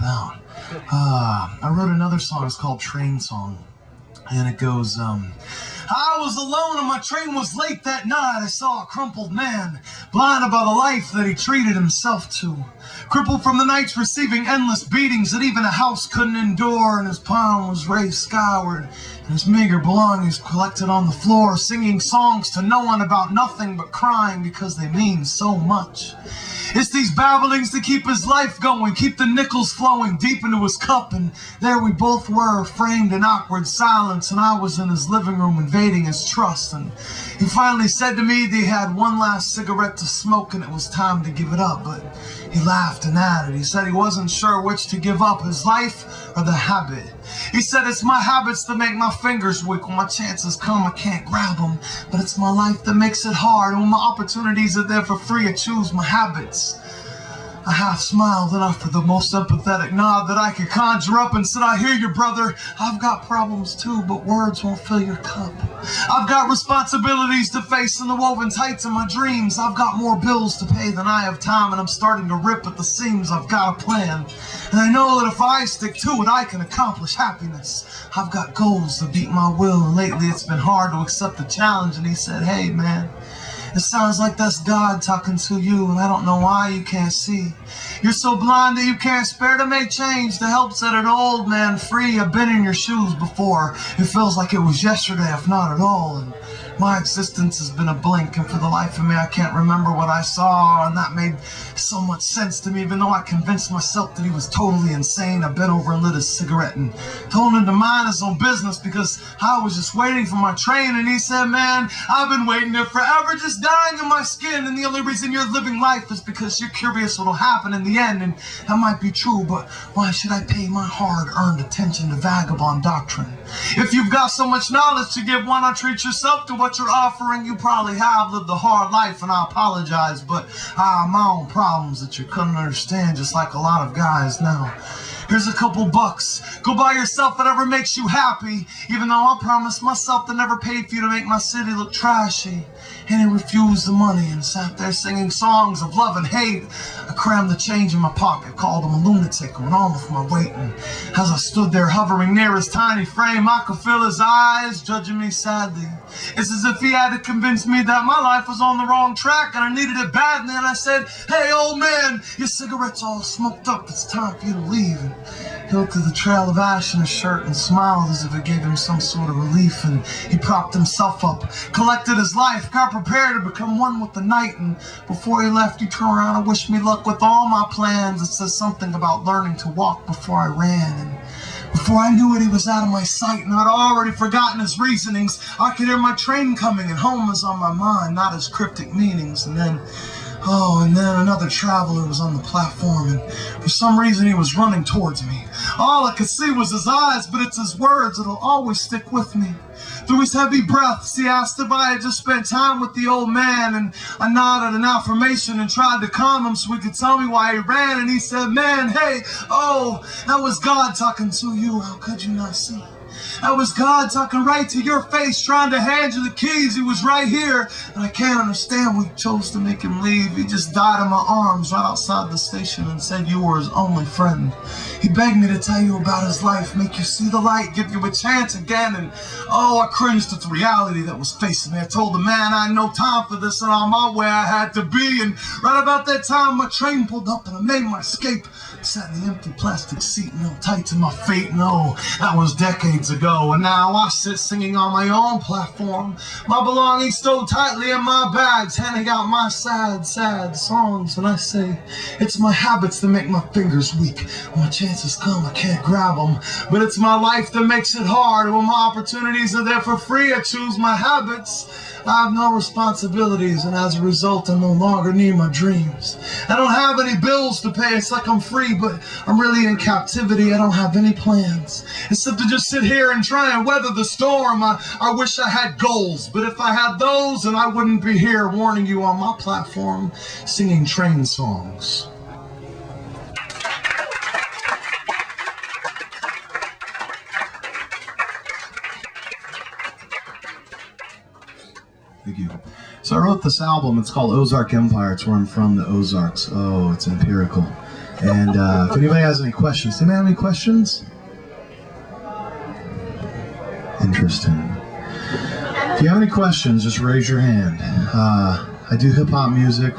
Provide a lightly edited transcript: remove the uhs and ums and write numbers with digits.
out. I wrote another song, it's called Train Song. And it goes, I was alone and my train was late that night. I saw a crumpled man, blinded by the life that he treated himself to. Crippled from the nights receiving endless beatings that even a house couldn't endure. And his palm was raised skyward, and his meager belongings collected on the floor. Singing songs to no one about nothing but crying because they mean so much. It's these babblings that keep his life going, keep the nickels flowing deep into his cup. And there we both were, framed in awkward silence, and I was in his living room invading his trust. And he finally said to me that he had one last cigarette to smoke and it was time to give it up. But he laughed and added, he said he wasn't sure which to give up, his life or the habit. He said, it's my habits that make my fingers weak. When my chances come, I can't grab them. But it's my life that makes it hard. And when my opportunities are there for free, I choose my habits. I half smiled and offered the most empathetic nod that I could conjure up and said, I hear you, brother. I've got problems too, but words won't fill your cup. I've got responsibilities to face in the woven tights of my dreams. I've got more bills to pay than I have time, and I'm starting to rip at the seams. I've got a plan, and I know that if I stick to it, I can accomplish happiness. I've got goals to beat my will, and lately it's been hard to accept the challenge. And he said, hey man, it sounds like that's God talking to you, and I don't know why you can't see. You're so blind that you can't spare to make change to help set an old man free. I've been in your shoes before. It feels like it was yesterday, if not at all. And my existence has been a blink, and for the life of me, I can't remember what I saw. And that made so much sense to me, even though I convinced myself that he was totally insane. I bent over and lit a cigarette and told him to mind his own business because I was just waiting for my train. And he said, man, I've been waiting there forever, just dying in my skin. And the only reason you're living life is because you're curious what'll happen in the end. And that might be true, but why should I pay my hard-earned attention to vagabond doctrine? If you've got so much knowledge to give, why not treat yourself to what you're offering? You probably have lived a hard life, and I apologize, but I have my own problems that you couldn't understand, just like a lot of guys now. Here's a couple bucks. Go buy yourself whatever makes you happy, even though I promised myself to never pay for you to make my city look trashy. And he refused the money and sat there singing songs of love and hate. I crammed the change in my pocket, called him a lunatic, went on with my weight. And as I stood there hovering near his tiny frame, I could feel his eyes judging me sadly. It's as if he had to convince me that my life was on the wrong track and I needed it badly. And I said, hey old man, your cigarette's all smoked up, it's time for you to leave. And he looked at the trail of ash in his shirt and smiled as if it gave him some sort of relief. And he propped himself up, collected his life, got prepared to become one with the night. And before he left, he turned around and wished me luck with all my plans. It says something about learning to walk before I ran. And before I knew it, he was out of my sight, and I'd already forgotten his reasonings. I could hear my train coming, and home was on my mind, not his cryptic meanings. And then another traveler was on the platform, and for some reason he was running towards me. All I could see was his eyes, but it's his words that'll always stick with me. Through his heavy breaths, he asked if I had just spent time with the old man, and I nodded an affirmation and tried to calm him so he could tell me why he ran. And he said, man, hey, oh, that was God talking to you. How could you not see? That was God talking right to your face, trying to hand you the keys. He was right here, and I can't understand why you chose to make him leave. He just died in my arms right outside the station and said you were his only friend. He begged me to tell you about his life, make you see the light, give you a chance again. And oh, I cringed at the reality that was facing me. I told the man I had no time for this and on my way I had to be. And right about that time, my train pulled up and I made my escape. I sat in the empty plastic seat and held tight to my fate. No, that was decades ago, and now I sit singing on my own platform, my belongings stowed tightly in my bags, handing out my sad, sad songs. And I say, it's my habits that make my fingers weak. When my chances come, I can't grab them, but it's my life that makes it hard. When my opportunities are there for free, I choose my habits. I have no responsibilities, and as a result, I no longer need my dreams. I don't have any bills to pay. It's like I'm free, but I'm really in captivity. I don't have any plans, except to just sit here and try and weather the storm. I wish I had goals, but if I had those, then I wouldn't be here warning you on my platform, singing train songs. Thank you. So I wrote this album, it's called Ozark Empire. It's where I'm from, the Ozarks. Oh, it's empirical. And if anybody has any questions, does anybody have any questions? Interesting. If you have any questions, just raise your hand. I do hip-hop music.